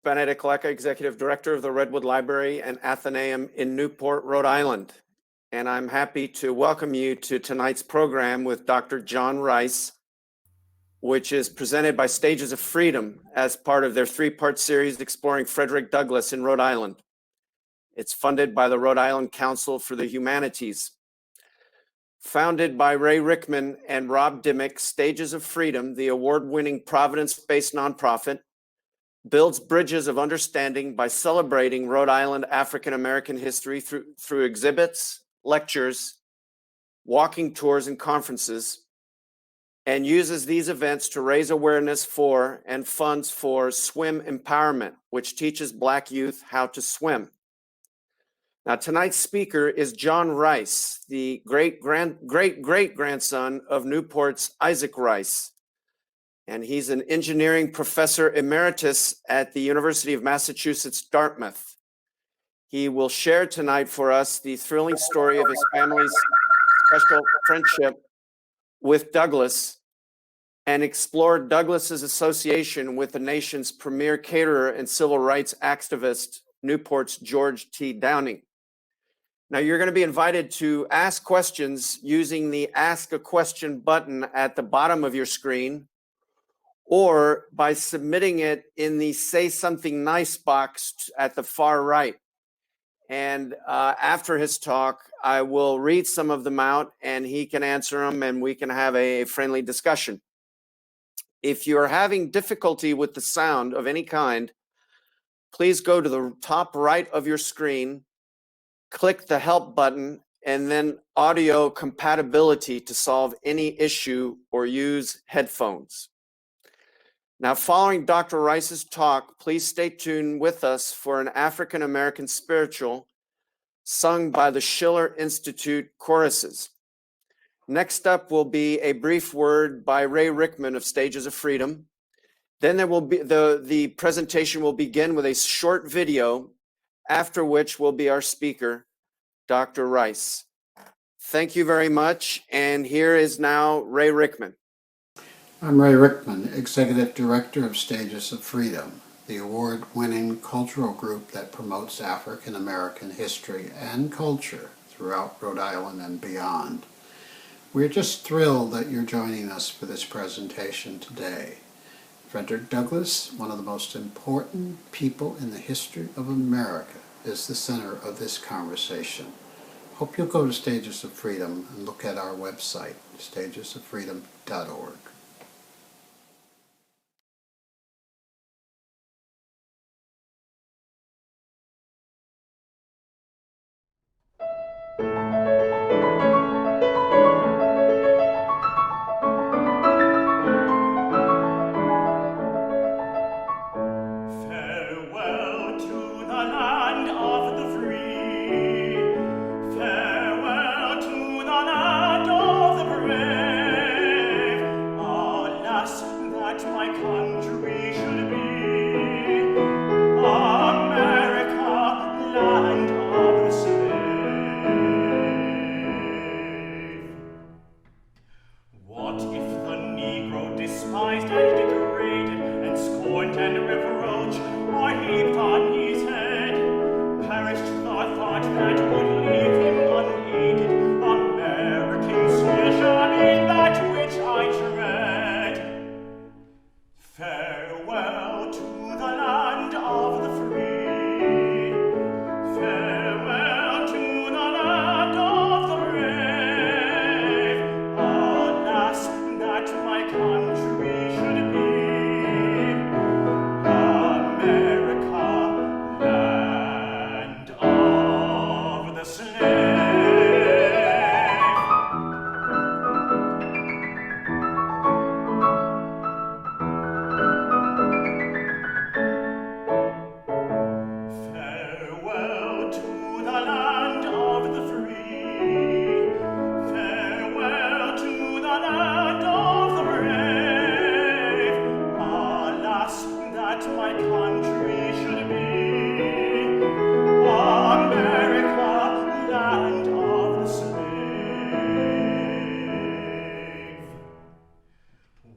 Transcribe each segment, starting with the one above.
Benedict Lecca, Executive Director of the Redwood Library and Athenæum in Newport, Rhode Island. And I'm happy to welcome you to tonight's program with Dr. John Rice, which is presented by Stages of Freedom as part of their three-part series exploring Frederick Douglass in Rhode Island. It's funded by the Rhode Island Council for the Humanities. Founded by Ray Rickman and Rob Dimmick, Stages of Freedom, the award-winning Providence-based nonprofit, builds bridges of understanding by celebrating Rhode Island African-American history through exhibits, lectures, walking tours, and conferences, and uses these events to raise awareness for and funds for Swim Empowerment, which teaches Black youth how to swim. Now, tonight's speaker is John Rice, the great-great-grandson of Newport's Isaac Rice. And he's an Engineering Professor Emeritus at the University of Massachusetts Dartmouth. He will share tonight for us the thrilling story of his family's special friendship with Douglass and explore Douglass's association with the nation's premier caterer and civil rights activist, Newport's George T. Downing. Now, you're going to be invited to ask questions using the Ask a Question button at the bottom of your screen, or by submitting it in the Say Something Nice box at the far right. And after his talk, I will read some of them out and he can answer them and we can have a friendly discussion. If you're having difficulty with the sound of any kind, please go to the top right of your screen, click the Help button, and then Audio Compatibility to solve any issue, or use headphones. Now, following Dr. Rice's talk, please stay tuned with us for an African-American spiritual sung by the Schiller Institute choruses. Next up will be a brief word by Ray Rickman of Stages of Freedom. Then there will be the presentation will begin with a short video, after which will be our speaker, Dr. Rice. Thank you very much. And here is now Ray Rickman. I'm Ray Rickman, Executive Director of Stages of Freedom, the award-winning cultural group that promotes African American history and culture throughout Rhode Island and beyond. We're just thrilled that you're joining us for this presentation today. Frederick Douglass, one of the most important people in the history of America, is the center of this conversation. Hope you'll go to Stages of Freedom and look at our website, stagesoffreedom.org.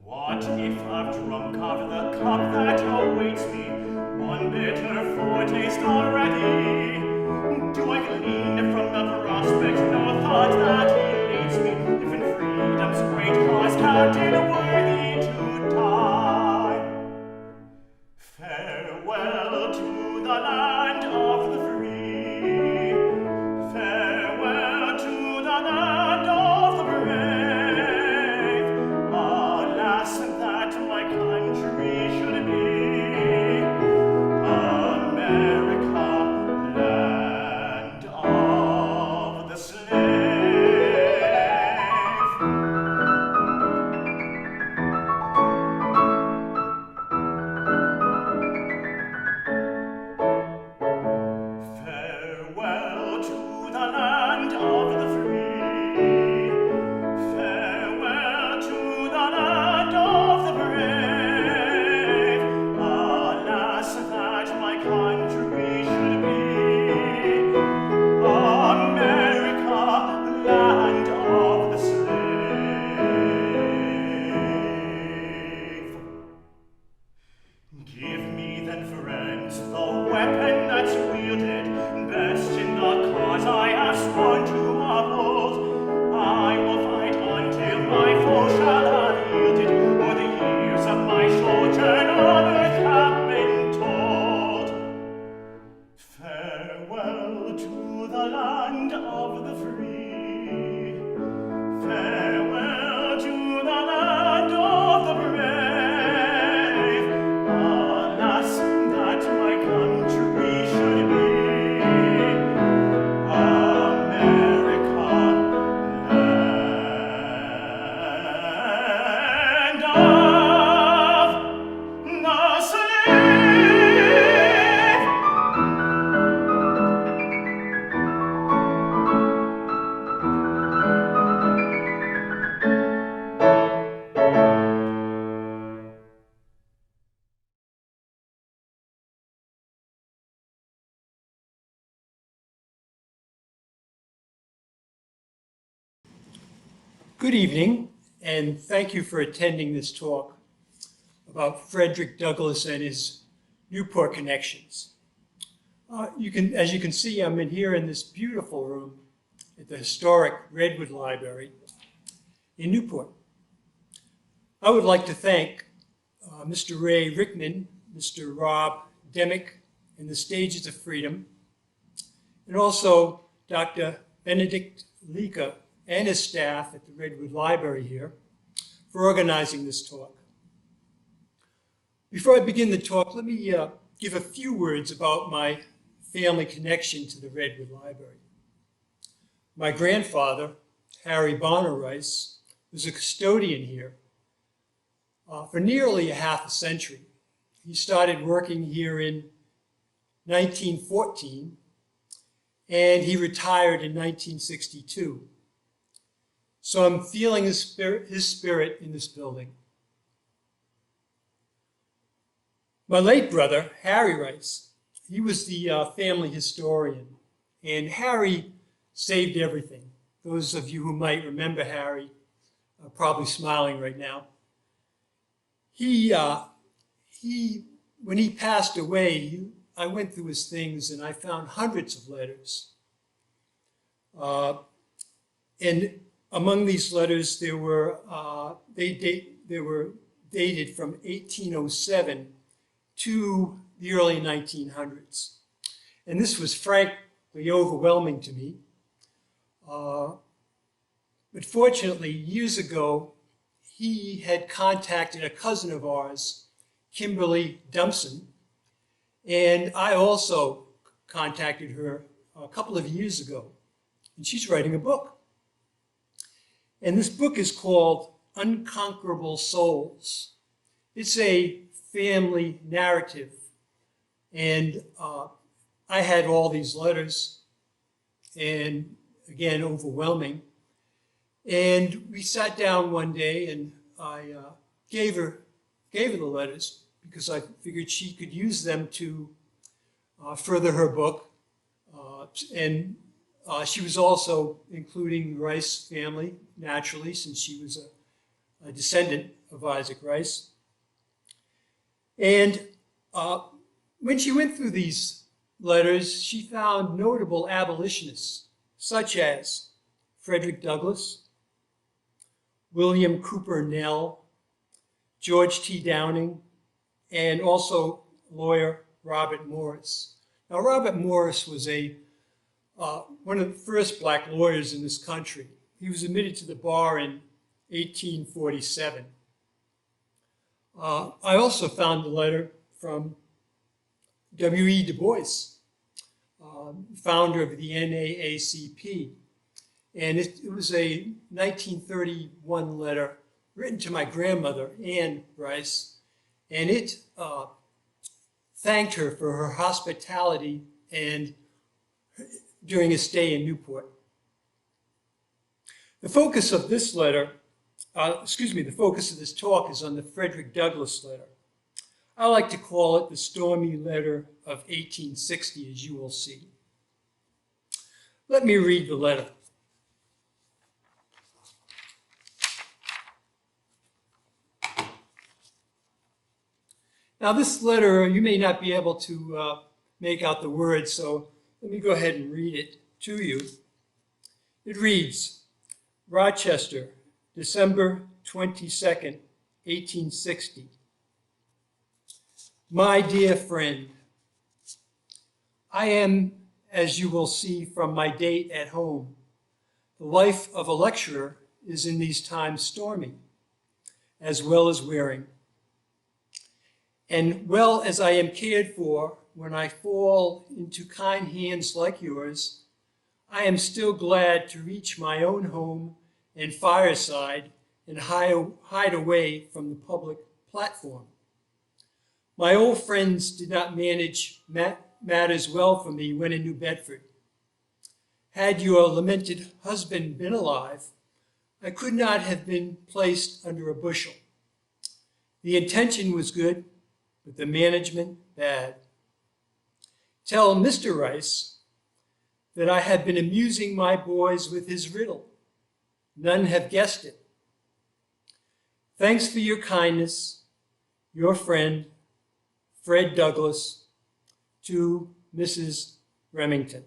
What if I've drunk of the cup that awaits me? one bitter foretaste already. Do I glean from the prospect no thought that he leads me, if in freedom's great cause counted worthy to die? Farewell to the land of the free. Farewell to the land of the brave. Alas, that my country should be America, land of the slave. Farewell to the land of the free. Farewell to the land of the brave. Alas, that my country should be America, land of the slave. Give me then, friends, the weapon that's wielded best in the cause I have sworn to uphold. I will fight until my foe shall have yielded, or the years of my sojourn on earth have been told. Farewell to the land of the free. Farewell to the land of the brave. Alas, that my country should be America, land of the slave. Good evening, and thank you for attending this talk about Frederick Douglass and his Newport connections. As you can see, I'm here in this beautiful room at the historic Redwood Library in Newport. I would like to thank Mr. Ray Rickman, Mr. Rob Demick, and the Stages of Freedom, and also Dr. Benedict Lika and his staff at the Redwood Library here for organizing this talk. Before I begin the talk, let me give a few words about my family connection to the Redwood Library. My grandfather, Harry Bonner Rice, was a custodian here for nearly a half a century. He started working here in 1914, and he retired in 1962. So I'm feeling his spirit in this building. My late brother, Harry Rice, he was the family historian, and Harry saved everything. Those of you who might remember Harry are probably smiling right now. When he passed away, I went through his things and I found hundreds of letters. And among these letters, they were dated from 1807 to the early 1900s. And this was frankly overwhelming to me. But fortunately, years ago, he had contacted a cousin of ours, Kimberly Dumpson, and I also contacted her a couple of years ago, and she's writing a book. And this book is called Unconquerable Souls. It's a family narrative. And I had all these letters, and again, overwhelming. And we sat down one day and I gave her the letters because I figured she could use them to further her book. She was also including the Rice family, naturally, since she was a descendant of Isaac Rice. And When she went through these letters, she found notable abolitionists, such as Frederick Douglass, William Cooper Nell, George T. Downing, and also lawyer Robert Morris. Now, Robert Morris was one of the first black lawyers in this country. He was admitted to the bar in 1847. I also found a letter from W.E. Du Bois, founder of the NAACP. And it was a 1931 letter written to my grandmother, Anne Rice, and it thanked her for her hospitality and during a stay in Newport. The focus of this letter, the focus of this talk is on the Frederick Douglass letter. I like to call it the stormy letter of 1860, as you will see. Let me read the letter. Now, this letter, you may not be able to make out the words, so let me go ahead and read it to you. It reads, Rochester, December 22nd, 1860. My dear friend, I am, as you will see from my date at home, the life of a lecturer is in these times stormy, as well as wearing. And well as I am cared for when I fall into kind hands like yours, I am still glad to reach my own home and fireside and hide away from the public platform. My old friends did not manage matters well for me when in New Bedford. Had your lamented husband been alive, I could not have been placed under a bushel. The intention was good, but the management bad. Tell Mr. Rice that I have been amusing my boys with his riddle. None have guessed it. Thanks for your kindness, your friend, Fred Douglass, to Mrs. Remington.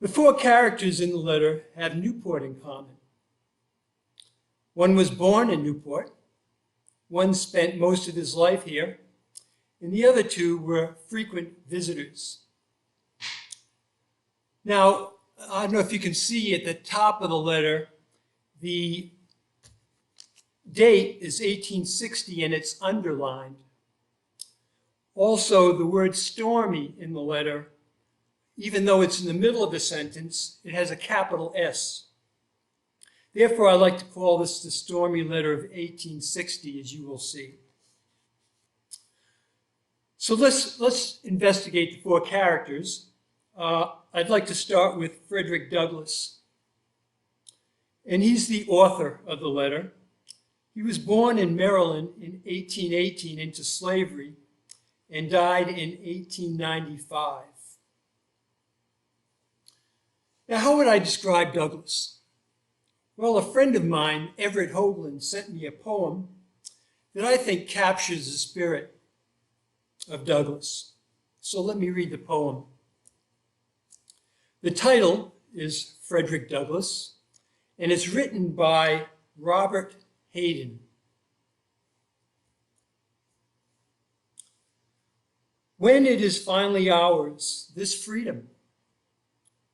The four characters in the letter have Newport in common. One was born in Newport, one spent most of his life here, and the other two were frequent visitors. Now, I don't know if you can see at the top of the letter, the date is 1860 and it's underlined. Also, the word stormy in the letter, even though it's in the middle of the sentence, it has a capital S. Therefore, I like to call this the stormy letter of 1860, as you will see. So let's investigate the four characters. I'd like to start with Frederick Douglass. And he's the author of the letter. He was born in Maryland in 1818 into slavery and died in 1895. Now, how would I describe Douglass? Well, a friend of mine, Everett Hoagland, sent me a poem that I think captures the spirit of Douglass. So let me read the poem. The title is Frederick Douglass, and it's written by Robert Hayden. When it is finally ours, this freedom,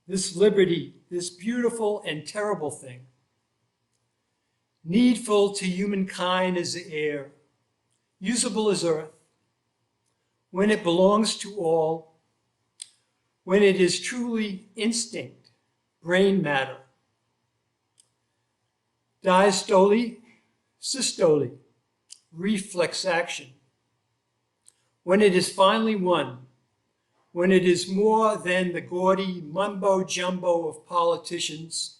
this liberty, this beautiful and terrible thing, needful to humankind as the air, usable as earth, when it belongs to all, when it is truly instinct, brain matter, diastole, systole, reflex action, when it is finally won, when it is more than the gaudy mumbo-jumbo of politicians,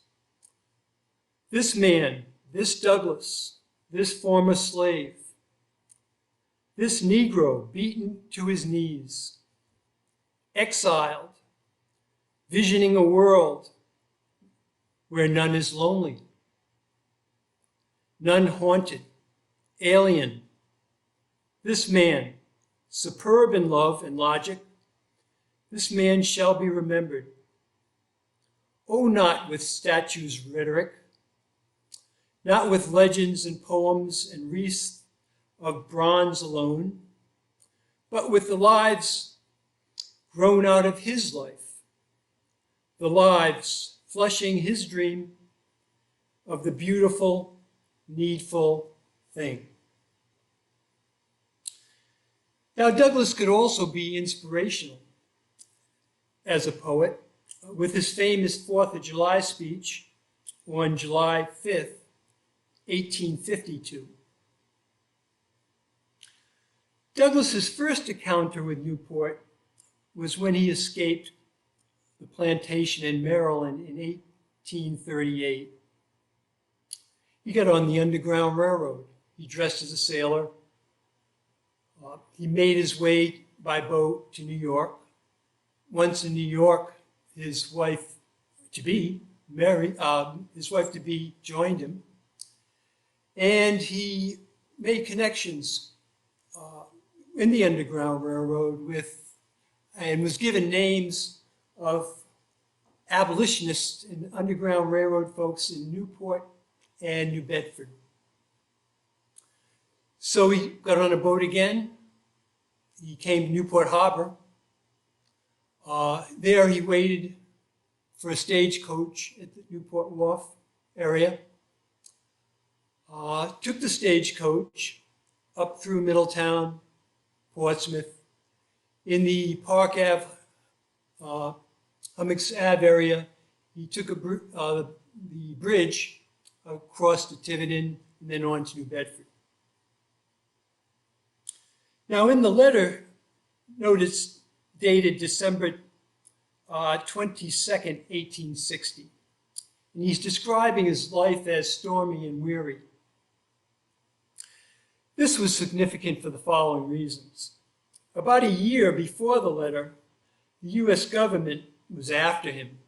this man, this Douglass, this former slave, this Negro beaten to his knees, exiled, visioning a world where none is lonely, none haunted, alien, This man, superb in love and logic, this man shall be remembered. Oh, not with statues' rhetoric, not with legends and poems and wreaths of bronze alone, but with the lives grown out of his life, the lives fleshing his dream of the beautiful, needful thing. Now, Douglass could also be inspirational as a poet with his famous 4th of July speech on July 5th, 1852. Douglass's first encounter with Newport was when he escaped the plantation in Maryland in 1838. He got on the Underground Railroad. He dressed as a sailor. He made his way by boat to New York. Once in New York, his wife-to-be, joined him. And he made connections in the Underground Railroad and was given names of abolitionists and Underground Railroad folks in Newport and New Bedford. So he got on a boat again. He came to Newport Harbor. There he waited for a stagecoach at the Newport Wharf area. Took the stagecoach up through Middletown, Portsmouth. In the Park Ave, Hummocks Ave area, he took the bridge across to Tiverton and then on to New Bedford. Now, in the letter, notice dated December 22nd, 1860, and he's describing his life as stormy and weary. This was significant for the following reasons. About a year before the letter, the U.S. government was after him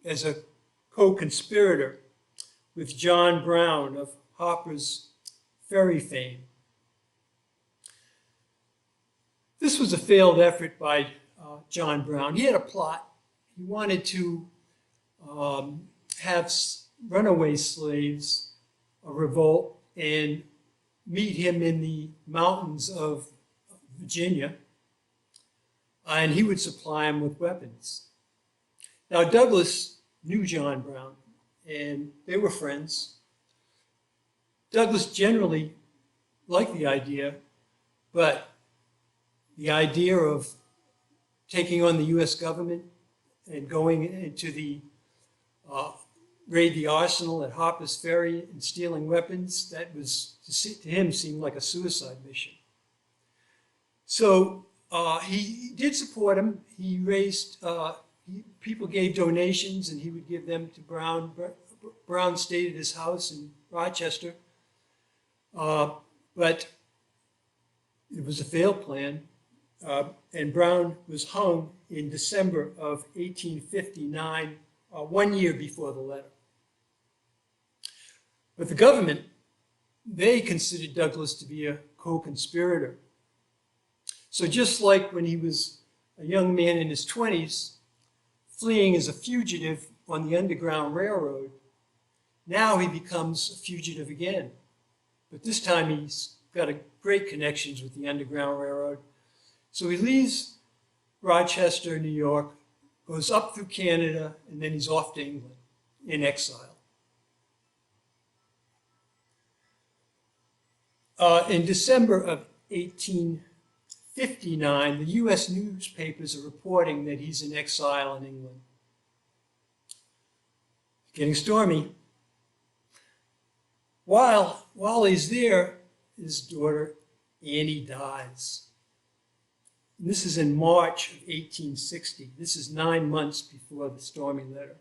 as a co-conspirator with John Brown of Harper's Ferry fame. This was a failed effort by John Brown. He had a plot. He wanted to have runaway slaves, a revolt, and meet him in the mountains of Virginia, and he would supply him with weapons. Now, Douglass knew John Brown, and they were friends. Douglass generally liked the idea, but the idea of taking on the U.S. government and going into the raid the arsenal at Harper's Ferry and stealing weapons, that was, to him, seemed like a suicide mission. So he did support him. He raised, people gave donations and he would give them to Brown. Brown stayed at his house in Rochester. But it was a failed plan. And Brown was hung in December of 1859, 1 year before the letter. But the government, they considered Douglass to be a co-conspirator. So just like when he was a young man in his 20s, fleeing as a fugitive on the Underground Railroad, now he becomes a fugitive again. But this time he's got great connections with the Underground Railroad. So he leaves Rochester, New York, goes up through Canada, and then he's off to England in exile. In December of 1859, the U.S. newspapers are reporting that he's in exile in England. It's getting stormy. While he's there, his daughter Annie dies. And this is in March of 1860. This is 9 months before the stormy letter.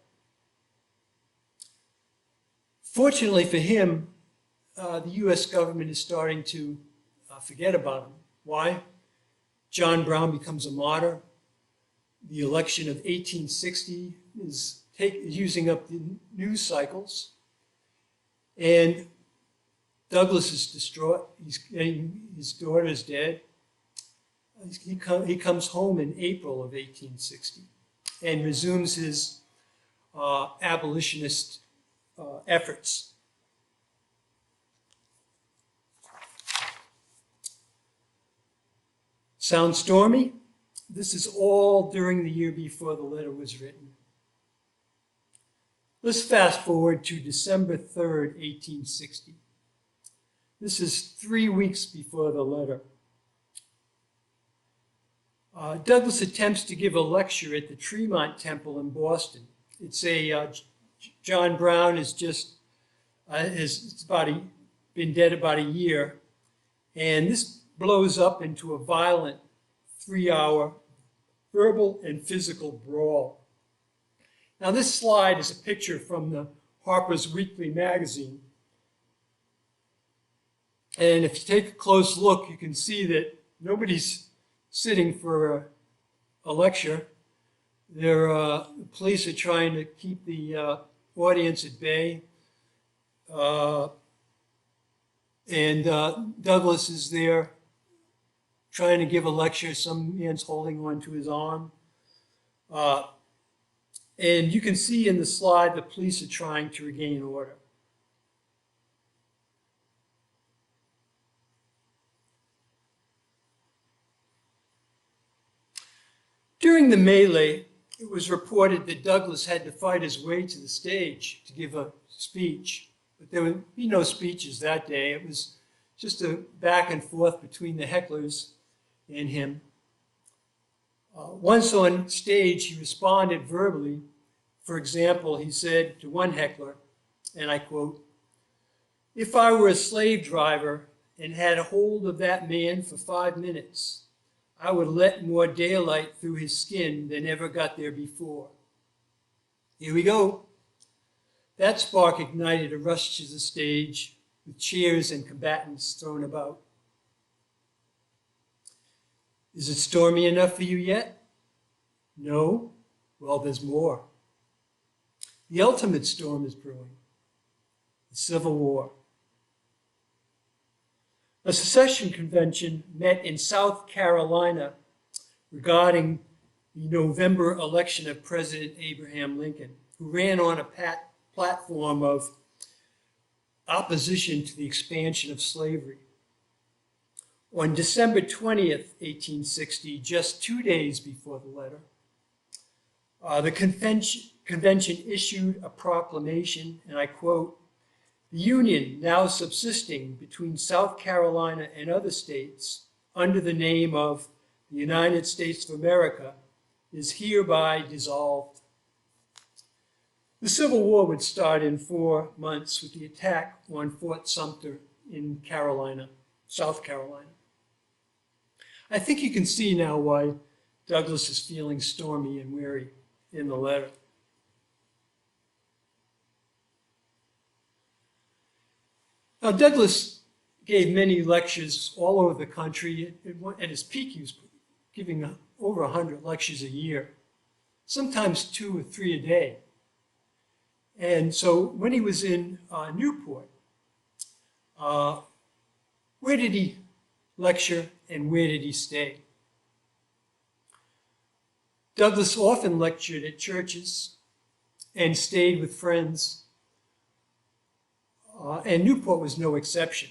Fortunately for him, the U.S. government is starting to forget about him. Why? John Brown becomes a martyr. The election of 1860 is using up the news cycles. And Douglass is distraught. His daughter is dead. He comes home in April of 1860 and resumes his abolitionist efforts. Sound stormy? This is all during the year before the letter was written. Let's fast forward to December 3rd, 1860. This is 3 weeks before the letter. Douglass attempts to give a lecture at the Tremont Temple in Boston. It's John Brown is been dead about a year, and this blows up into a violent 3-hour verbal and physical brawl. Now this slide is a picture from the Harper's Weekly magazine. And if you take a close look, you can see that nobody's sitting for a lecture. The police are trying to keep the audience at bay. And Douglass is there trying to give a lecture. Some man's holding on to his arm. And you can see in the slide the police are trying to regain order. During the melee, it was reported that Douglass had to fight his way to the stage to give a speech. But there would be no speeches that day. It was just a back and forth between the hecklers and him. Once on stage, he responded verbally. For example, he said to one heckler, and I quote, "If I were a slave driver and had a hold of that man for 5 minutes, I would let more daylight through his skin than ever got there before." Here we go. That spark ignited a rush to the stage with cheers and combatants thrown about. Is it stormy enough for you yet? No? Well, there's more. The ultimate storm is brewing, the Civil War. A secession convention met in South Carolina regarding the November election of President Abraham Lincoln, who ran on a platform of opposition to the expansion of slavery. On December 20th, 1860, just 2 days before the letter, the convention issued a proclamation, and I quote, "The Union now subsisting between South Carolina and other states under the name of the United States of America is hereby dissolved." The Civil War would start in 4 months with the attack on Fort Sumter in Carolina, South Carolina. I think you can see now why Douglass is feeling stormy and weary in the letter. Now, Douglass gave many lectures all over the country. At his peak, he was giving over 100 lectures a year, sometimes 2 or 3 a day. And so when he was in Newport, where did he lecture and where did he stay? Douglass often lectured at churches and stayed with friends, and Newport was no exception.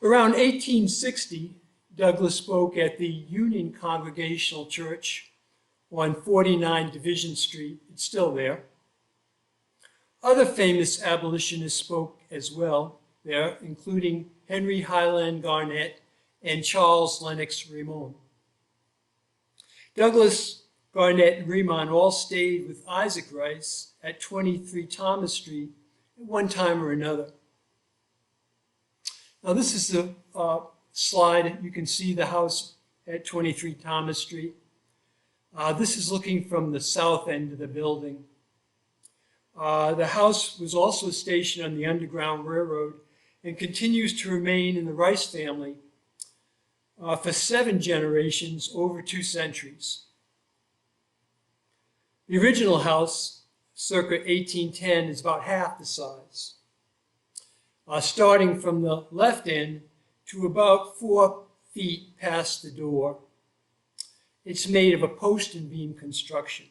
Around 1860, Douglass spoke at the Union Congregational Church on 49 Division Street. It's still there. Other famous abolitionists spoke as well there, including Henry Highland Garnett and Charles Lennox Remington. Douglass, Garnett, and Remington all stayed with Isaac Rice at 23 Thomas Street at one time or another. Now this is the slide. You can see the house at 23 Thomas Street. This is looking from the south end of the building. The house was also stationed on the Underground Railroad, and continues to remain in the Rice family for 7 generations over 2 centuries. The original house, circa 1810, is about half the size, starting from the left end to about 4 feet past the door. It's made of a post and beam construction.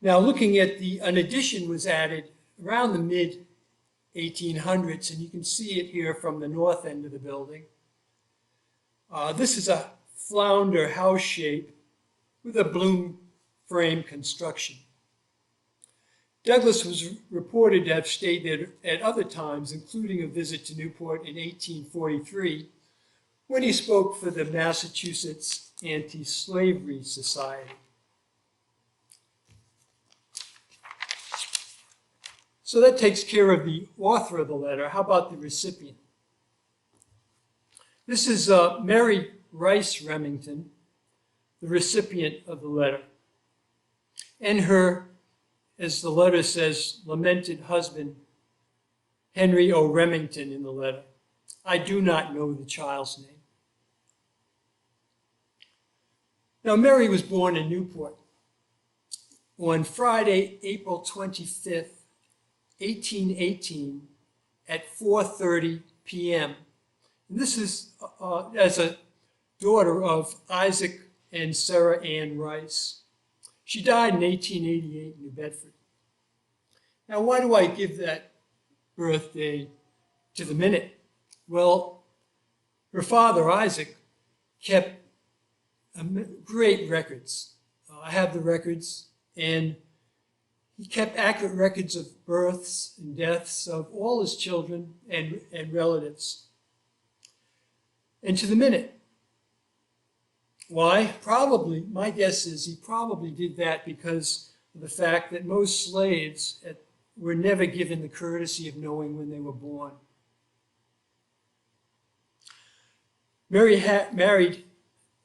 Now, looking at an addition was added around the mid-1800s, and you can see it here from the north end of the building. This is a flounder house shape with a bloom frame construction. Douglass was reported to have stayed there at other times, including a visit to Newport in 1843, when he spoke for the Massachusetts Anti-Slavery Society. So that takes care of the author of the letter. How about the recipient? This is Mary Rice Remington, the recipient of the letter, and her, as the letter says, lamented husband, Henry O. Remington, in the letter. I do not know the child's name. Now, Mary was born in Newport on Friday, April 25th, 1818, at 4:30 p.m. And this is as a daughter of Isaac and Sarah Ann Rice. She died in 1888 in New Bedford. Now, why do I give that birthday to the minute? Well, her father, Isaac, kept great records. I have the records, and he kept accurate records of births and deaths of all his children and relatives. And to the minute. Why? Probably, my guess is he probably did that because of the fact that most slaves were never given the courtesy of knowing when they were born. Mary married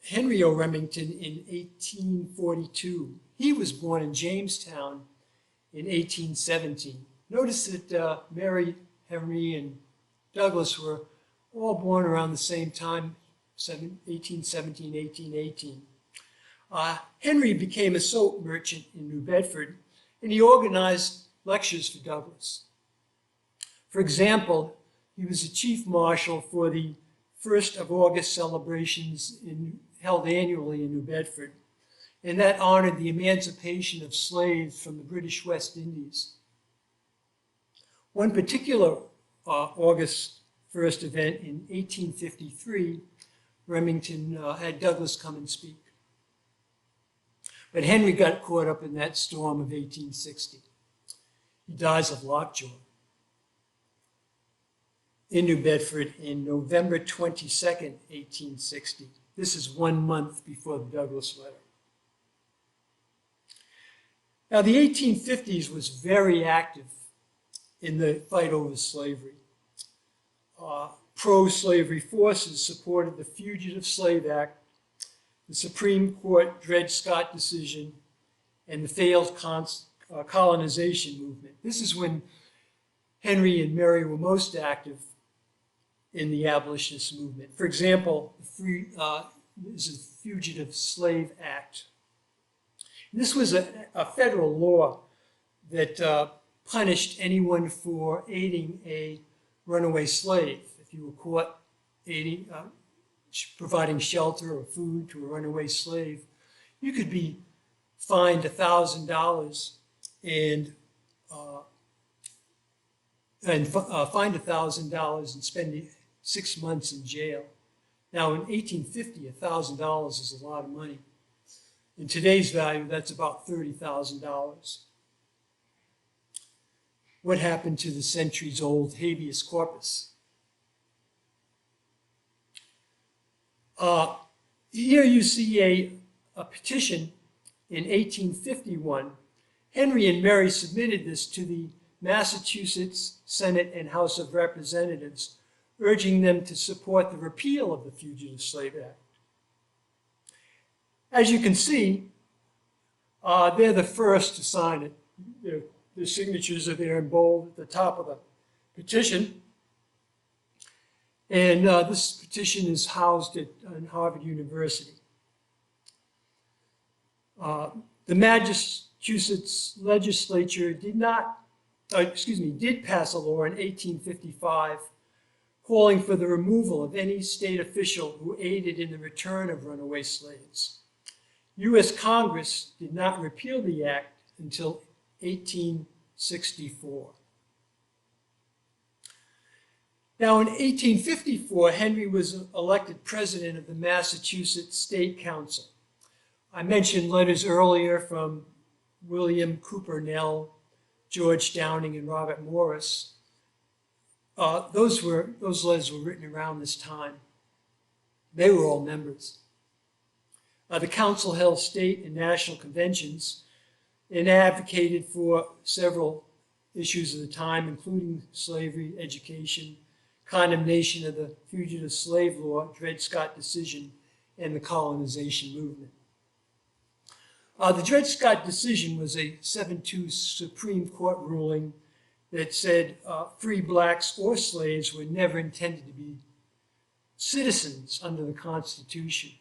Henry O. Remington in 1842. He was born in Jamestown in 1817. Notice that Mary, Henry, and Douglass were all born around the same time, 1817, 1818. Henry became a soap merchant in New Bedford, and he organized lectures for Douglass. For example, he was the chief marshal for the 1st of August celebrations held annually in New Bedford, and that honored the emancipation of slaves from the British West Indies. One particular August 1st event in 1853, Remington had Douglass come and speak. But Henry got caught up in that storm of 1860. He dies of lockjaw in New Bedford in November 22nd, 1860. This is 1 month before the Douglass letter. Now, the 1850s was very active in the fight over slavery. Pro-slavery forces supported the Fugitive Slave Act, the Supreme Court Dred Scott decision, and the failed colonization movement. This is when Henry and Mary were most active in the abolitionist movement. For example, this is the Fugitive Slave Act. This was a federal law that punished anyone for aiding a runaway slave. If you were caught aiding, providing shelter or food to a runaway slave, you could be fined $1,000 and fined $1,000 and spend 6 months in jail. Now, in 1850, $1,000 is a lot of money. In today's value, that's about $30,000. What happened to the centuries-old habeas corpus? Here you see a petition in 1851. Henry and Mary submitted this to the Massachusetts Senate and House of Representatives, urging them to support the repeal of the Fugitive Slave Act. As you can see, they're the first to sign it. There are The signatures are there in bold at the top of the petition. And this petition is housed at Harvard University. The Massachusetts legislature did pass a law in 1855 calling for the removal of any state official who aided in the return of runaway slaves. U.S. Congress did not repeal the act until 1864. Now, in 1854, Henry was elected president of the Massachusetts State Council. I mentioned letters earlier from William Cooper Nell, George Downing, and Robert Morris. Those letters were written around this time. They were all members. The council held state and national conventions and advocated for several issues of the time, including slavery, education, condemnation of the Fugitive Slave Law, Dred Scott decision, and the colonization movement. The Dred Scott decision was a 7-2 Supreme Court ruling that said free blacks or slaves were never intended to be citizens under the Constitution.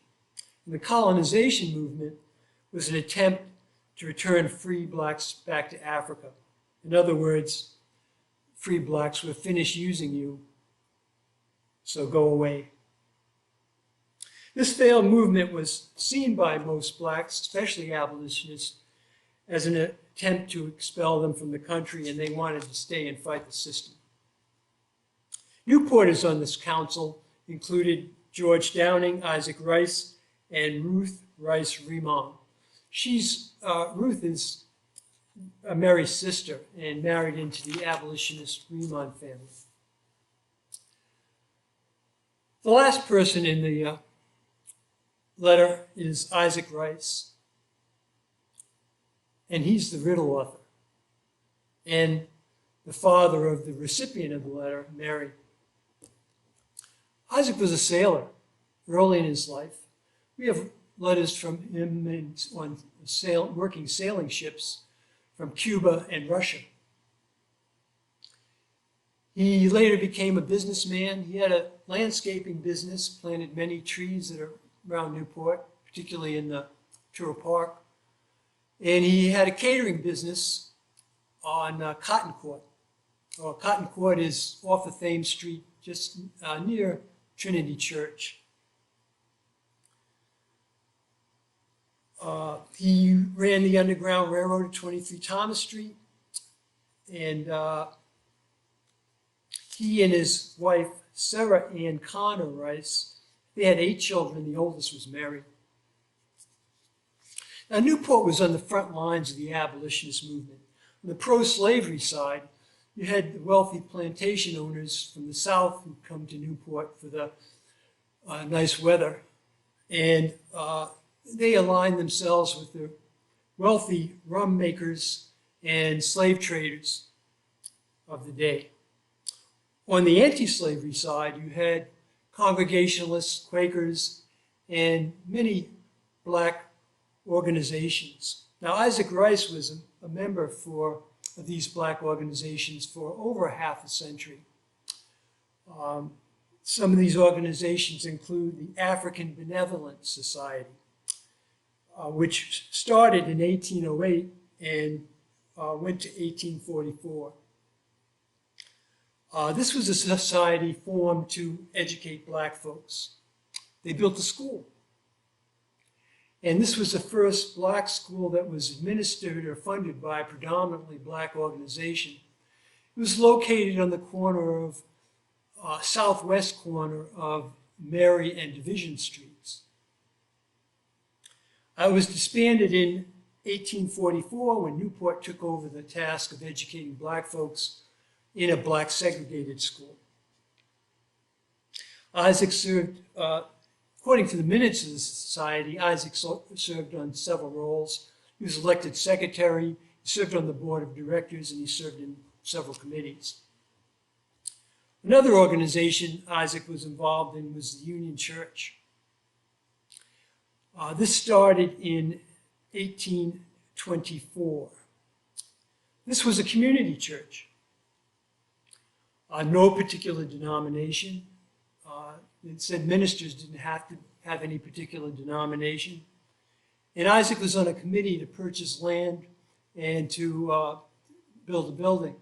And the colonization movement was an attempt to return free blacks back to Africa. In other words, free blacks were finished using you, so go away. This failed movement was seen by most blacks, especially abolitionists, as an attempt to expel them from the country, and they wanted to stay and fight the system. Newport is on this council, included George Downing, Isaac Rice, and Ruth Rice Remington. Ruth is Mary's sister and married into the abolitionist Remington family. The last person in the letter is Isaac Rice, and he's the riddle author and the father of the recipient of the letter, Mary. Isaac was a sailor early in his life. We have letters from him on working sailing ships from Cuba and Russia. He later became a businessman. He had a landscaping business, planted many trees that are around Newport, particularly in the Truro Park. And he had a catering business on Cotton Court. Cotton Court is off of Thames Street, just near Trinity Church. He ran the Underground Railroad at 23 Thomas Street, and he and his wife, Sarah Ann Connor Rice, they had 8 children. The oldest was Mary. Now, Newport was on the front lines of the abolitionist movement. On the pro-slavery side, you had the wealthy plantation owners from the South who come to Newport for the nice weather, and they aligned themselves with the wealthy rum makers and slave traders of the day. On the anti-slavery side, you had Congregationalists, Quakers, and many black organizations. Now, Isaac Rice was a member of these black organizations for over half a century. Some of these organizations include the African Benevolent Society, which started in 1808 and went to 1844. This was a society formed to educate black folks. They built a school. And this was the first black school that was administered or funded by a predominantly black organization. It was located on the corner of, southwest corner of Mary and Division Streets. It was disbanded in 1844 when Newport took over the task of educating black folks in a black segregated school. Isaac served, according to the minutes of the society, Isaac served on several roles. He was elected secretary, he served on the board of directors, and he served in several committees. Another organization Isaac was involved in was the Union Church. This started in 1824. This was a community church. No particular denomination. It said ministers didn't have to have any particular denomination. And Isaac was on a committee to purchase land and to build a building.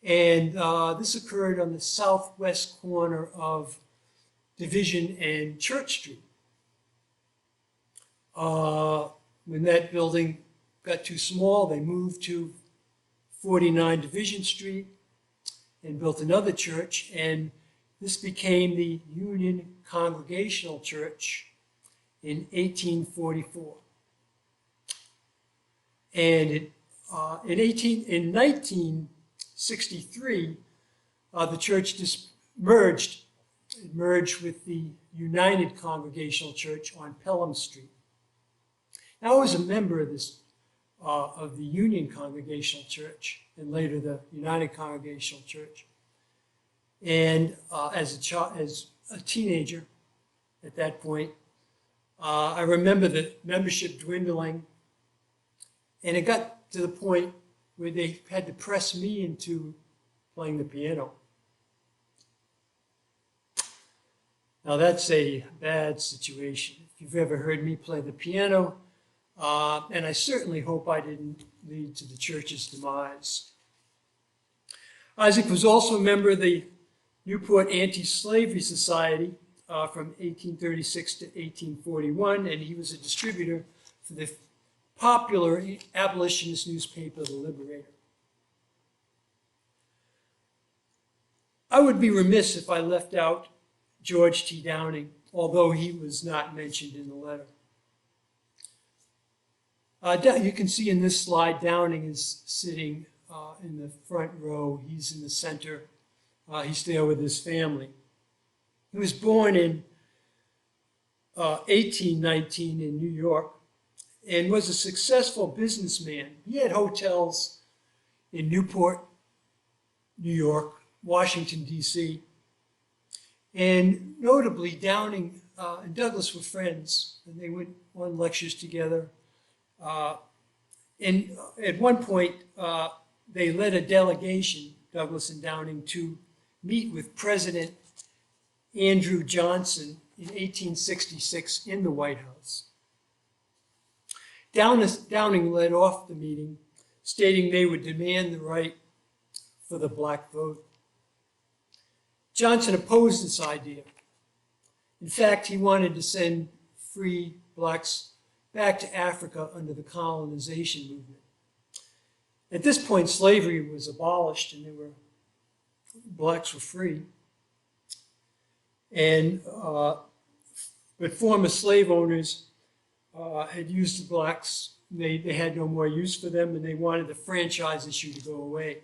And this occurred on the southwest corner of Division and Church Street. When that building got too small, they moved to 49 Division Street and built another church, and this became the Union Congregational Church in 1844. And in 1963, the church merged. It merged with the United Congregational Church on Pelham Street. Now, I was a member of of the Union Congregational Church and later the United Congregational Church. And as a teenager at that point, I remember the membership dwindling, and it got to the point where they had to press me into playing the piano. Now that's a bad situation. If you've ever heard me play the piano, and I certainly hope I didn't lead to the church's demise. Isaac was also a member of the Newport Anti-Slavery Society from 1836 to 1841, and he was a distributor for the popular abolitionist newspaper, The Liberator. I would be remiss if I left out George T. Downing, although he was not mentioned in the letter. You can see in this slide, Downing is sitting in the front row. He's in the center. He's there with his family. He was born in 1819 in New York and was a successful businessman. He had hotels in Newport, New York, Washington, D.C. And notably, Downing and Douglass were friends, and they went on lectures together. And at one point, they led a delegation, Douglass and Downing, to meet with President Andrew Johnson in 1866 in the White House. Downing led off the meeting, stating they would demand the right for the black vote. Johnson opposed this idea. In fact, he wanted to send free blacks back to Africa under the colonization movement. At this point, slavery was abolished and blacks were free. And but former slave owners had used the blacks. They had no more use for them, and they wanted the franchise issue to go away.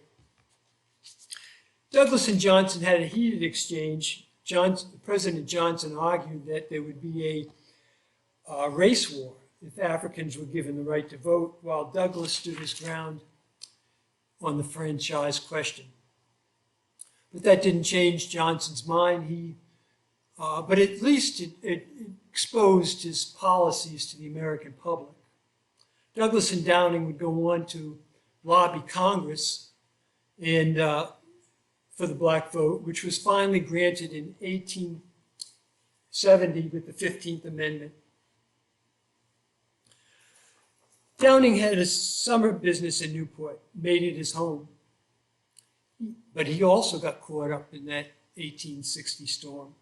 Douglass and Johnson had a heated exchange. President Johnson argued that there would be a race war if Africans were given the right to vote, while Douglass stood his ground on the franchise question. But that didn't change Johnson's mind. But at least it exposed his policies to the American public. Douglass and Downing would go on to lobby Congress and for the black vote, which was finally granted in 1870 with the 15th Amendment. Downing had a summer business in Newport, made it his home. But he also got caught up in that 1860 storm.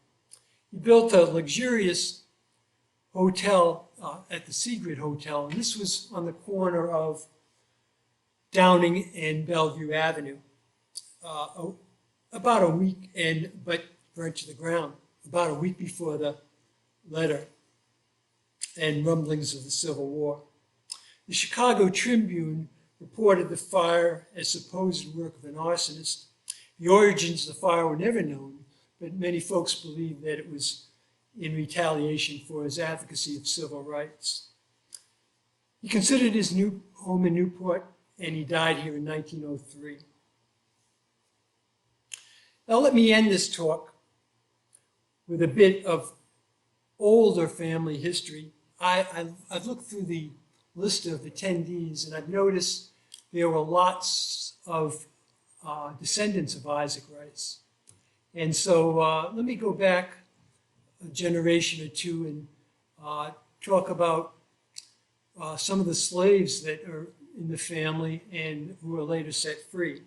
He built a luxurious hotel at the Seagrid Hotel, and this was on the corner of Downing and Bellevue Avenue. About a week, but burnt to the ground, about a week before the letter and rumblings of the Civil War. The Chicago Tribune reported the fire as supposed work of an arsonist. The origins of the fire were never known, but many folks believe that it was in retaliation for his advocacy of civil rights. He considered his new home in Newport, and he died here in 1903. Now let me end this talk with a bit of older family history. I've looked through the list of attendees, and I've noticed there were lots of descendants of Isaac Rice. And so let me go back a generation or two and talk about some of the slaves that are in the family and who were later set free.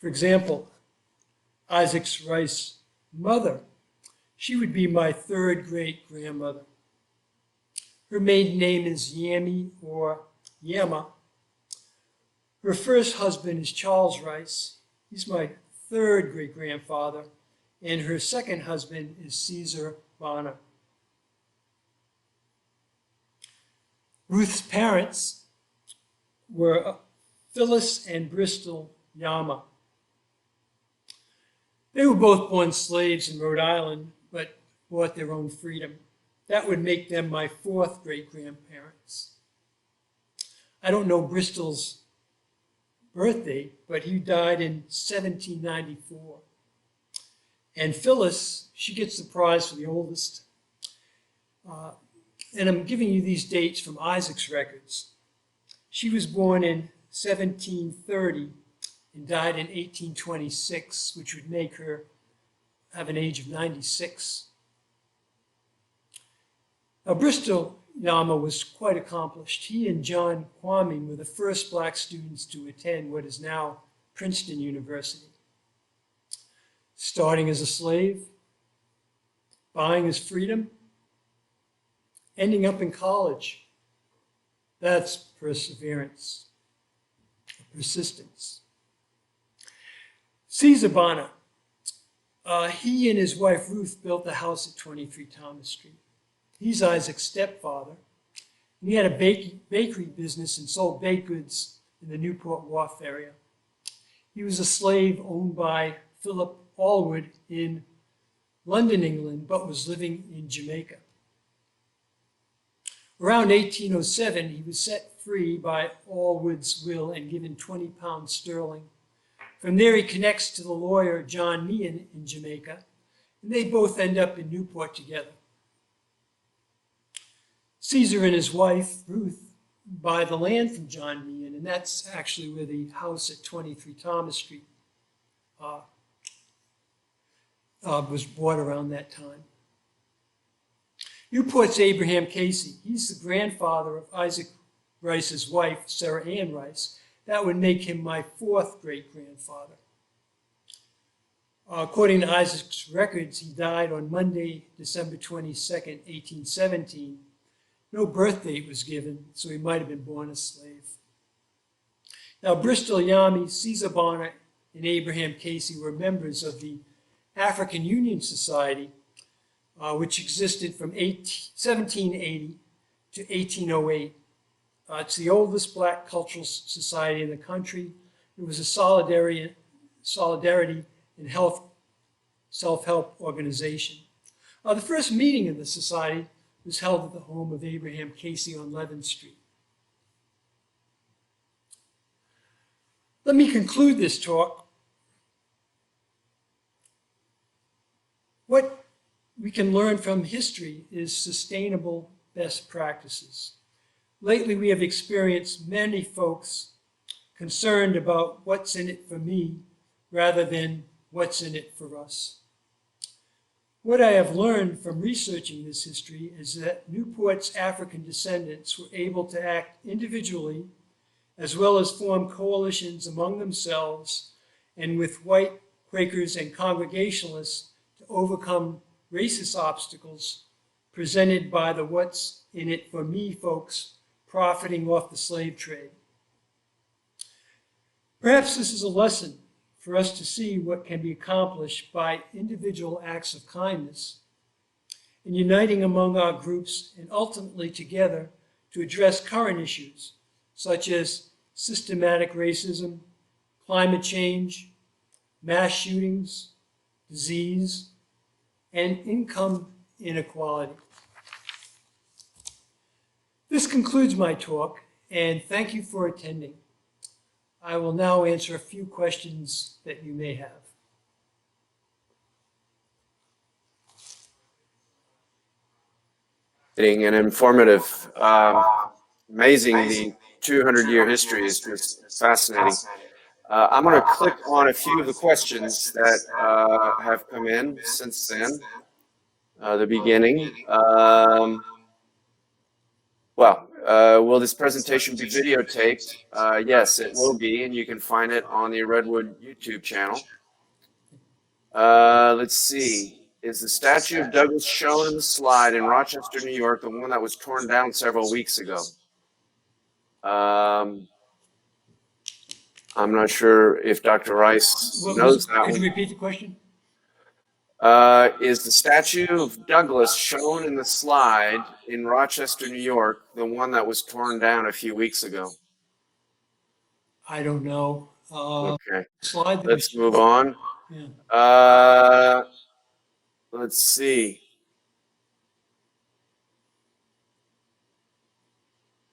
For example, Isaac Rice's mother, she would be my third great-grandmother. Her maiden name is Yami or Yama. Her first husband is Charles Rice. He's my third great-grandfather. And her second husband is Caesar Bonner. Ruth's parents were Phyllis and Bristol Yama. They were both born slaves in Rhode Island, but bought their own freedom. That would make them my fourth great-grandparents. I don't know Bristol's birthday, but he died in 1794. And Phyllis, she gets the prize for the oldest. And I'm giving you these dates from Isaac's records. She was born in 1730 and died in 1826, which would make her have an age of 96. Now, Bristol Yama was quite accomplished. He and John Kwame were the first black students to attend what is now Princeton University. Starting as a slave, buying his freedom, ending up in college. That's perseverance, persistence. Caesar Bonner, he and his wife Ruth built a house at 23 Thomas Street. He's Isaac's stepfather. And he had a bakery business and sold baked goods in the Newport Wharf area. He was a slave owned by Philip Allwood in London, England, but was living in Jamaica. Around 1807, he was set free by Allwood's will and given 20 pounds sterling. From there, he connects to the lawyer John Meehan in Jamaica, and they both end up in Newport together. Caesar and his wife, Ruth, buy the land from John Meehan, and that's actually where the house at 23 Thomas Street was bought around that time. Newport's Abraham Casey. He's the grandfather of Isaac Rice's wife, Sarah Ann Rice. That would make him my fourth great-grandfather. According to Isaac's records, he died on Monday, December 22nd, 1817. No birth date was given, so he might have been born a slave. Now, Bristol Yami, Caesar Bonner, and Abraham Casey were members of the African Union Society, which existed from 1780 to 1808. It's the oldest black cultural society in the country. It was a solidarity and self-help organization. The first meeting of the society was held at the home of Abraham Casey on 11th Street. Let me conclude this talk. What we can learn from history is sustainable best practices. Lately, we have experienced many folks concerned about what's in it for me rather than what's in it for us. What I have learned from researching this history is that Newport's African descendants were able to act individually as well as form coalitions among themselves and with white Quakers and Congregationalists to overcome racist obstacles presented by the what's in it for me folks profiting off the slave trade. Perhaps this is a lesson for us to see what can be accomplished by individual acts of kindness and uniting among our groups and ultimately together to address current issues such as systematic racism, climate change, mass shootings, disease, and income inequality. This concludes my talk, and thank you for attending. I will now answer a few questions that you may have. And informative. Amazing 200-year history is just fascinating. I'm going to click on a few of the questions that have come in since then, the beginning. Will this presentation be videotaped? Yes, it will be, and you can find it on the Redwood YouTube channel. Let's see. Is the statue of Douglass shown in the slide in Rochester, New York, the one that was torn down several weeks ago? I'm not sure if Dr. Rice knows that Could one. you repeat the question? Is the statue of Douglass shown in the slide in Rochester, New York, the one that was torn down a few weeks ago? I don't know. Okay, Slide that let's we- move on. Yeah. Let's see.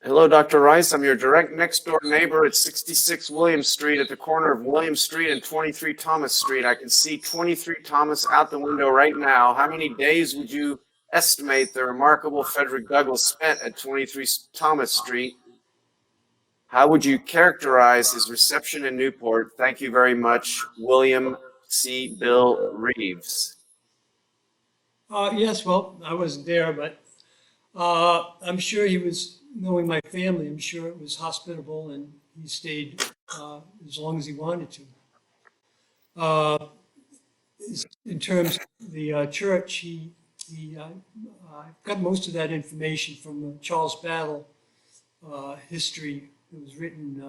Hello, Dr. Rice. I'm your direct next door neighbor at 66 William Street at the corner of William Street and 23 Thomas Street. I can see 23 Thomas out the window right now. How many days would you estimate the remarkable Frederick Douglass spent at 23 Thomas Street? How would you characterize his reception in Newport? Thank you very much, William C. Bill Reeves. Yes, well, I wasn't there, but I'm sure he was, knowing my family, I'm sure it was hospitable and he stayed as long as he wanted to. In terms of the church, I've got most of that information from the Charles Battle history that was written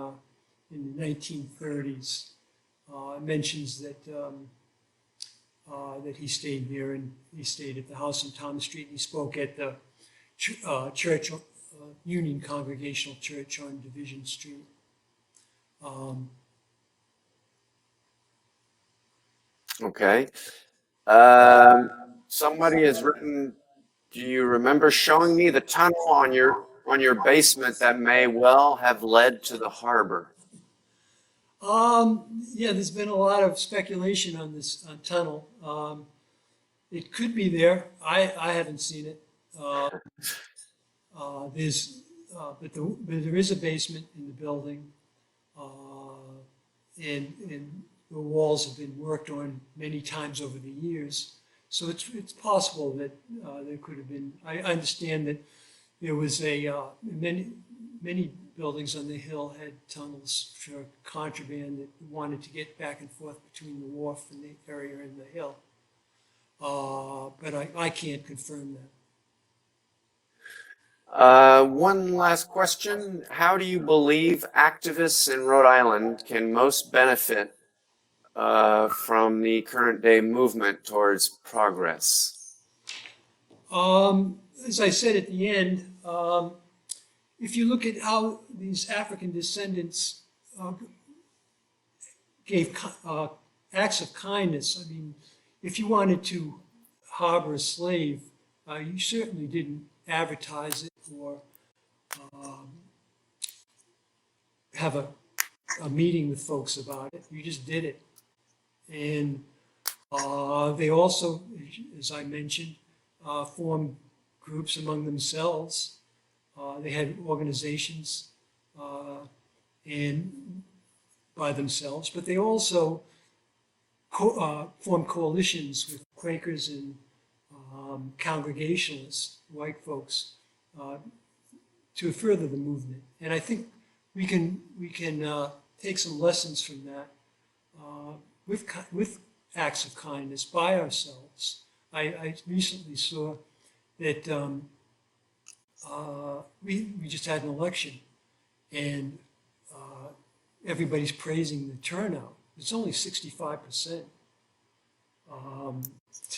in the 1930s. It mentions that that he stayed there, and he stayed at the house on Thomas Street. And he spoke at the church, Union Congregational Church on Division Street. Okay. Somebody has written, do you remember showing me the tunnel on your basement that may well have led to the harbor? Yeah, there's been a lot of speculation on this tunnel. It could be there. I haven't seen it. But there is a basement in the building, and the walls have been worked on many times over the years. So it's possible that there could have been. I understand that there was many buildings on the hill had tunnels for contraband that wanted to get back and forth between the wharf and the area and the hill. But I can't confirm that. One last question. How do you believe activists in Rhode Island can most benefit from the current day movement towards progress? As I said at the end, if you look at how these African descendants gave acts of kindness, I mean, if you wanted to harbor a slave, you certainly didn't advertise it or have a meeting with folks about it. You just did it. And they also, as I mentioned, formed groups among themselves. They had organizations and by themselves, but they also formed coalitions with Quakers and Congregationalists, white folks, to further the movement. And I think we can take some lessons from that with acts of kindness by ourselves. I recently saw that we just had an election, and everybody's praising the turnout. It's only 65%.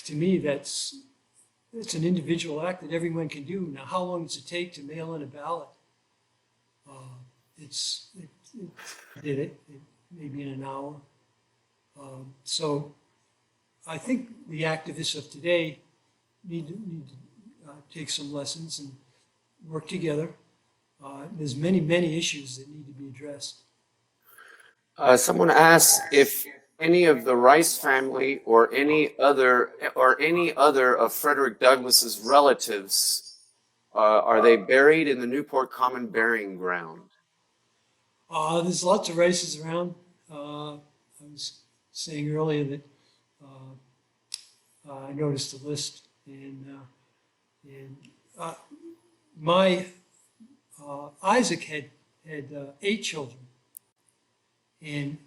To me, it's an individual act that everyone can do. Now, how long does it take to mail in a ballot? It did it maybe in an hour. So I think the activists of today need to take some lessons and work together. There's many issues that need to be addressed. Someone asked if any of the Rice family or any other of Frederick Douglass's relatives are they buried in the Newport Common Burying Ground? There's lots of races around. I was saying earlier that I noticed the list, and my Isaac had 8 children, and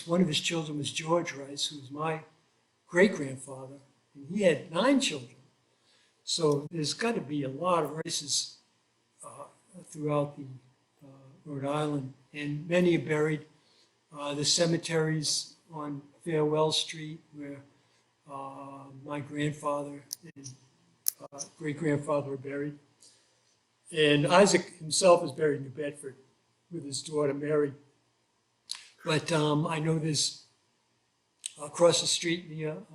one of his children was George Rice, who was my great-grandfather, and he had 9 children. So there's got to be a lot of races throughout the Rhode Island, and many are buried. The cemeteries on Farewell Street, where my grandfather and great-grandfather were buried. And Isaac himself is buried in New Bedford with his daughter Mary. But I know there's across the street in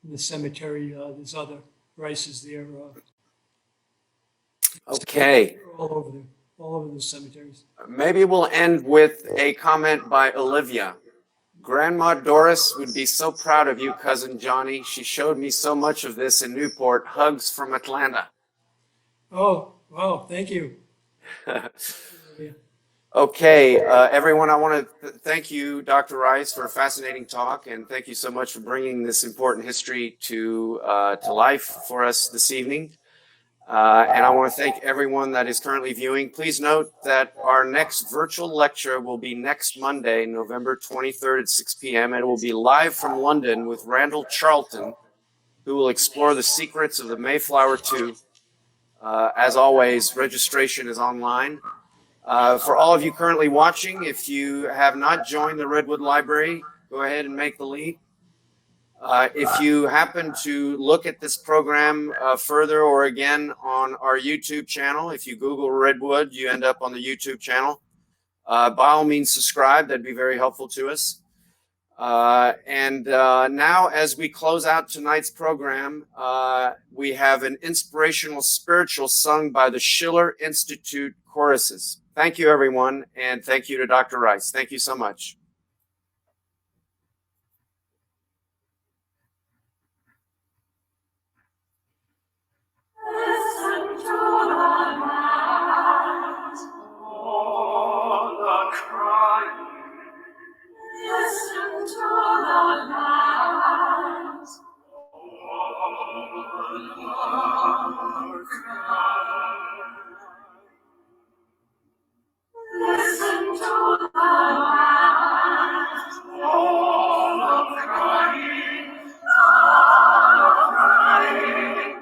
the cemetery, there's other Rices there. Okay. All over the cemeteries. Maybe we'll end with a comment by Olivia. Grandma Doris would be so proud of you, Cousin Johnny. She showed me so much of this in Newport. Hugs from Atlanta. Oh, wow, thank you. Okay, everyone, I want to thank you, Dr. Rice, for a fascinating talk, and thank you so much for bringing this important history to life for us this evening. And I want to thank everyone that is currently viewing. Please note that our next virtual lecture will be next Monday, November 23rd at 6 p.m. It will be live from London with Randall Charlton, who will explore the secrets of the Mayflower II. As always, registration is online. For all of you currently watching, if you have not joined the Redwood Library, go ahead and make the leap. If you happen to look at this program further or again on our YouTube channel, if you Google Redwood, you end up on the YouTube channel. By all means, subscribe. That'd be very helpful to us. And now, as we close out tonight's program, we have an inspirational spiritual sung by the Schiller Institute choruses. Thank you, everyone, and thank you to Dr. Rice. Thank you so much. Listen to the lambs, all the crying. Listen to the lambs, all the crying. Listen to the lambs, all the crying, all the crying.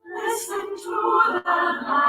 Listen to the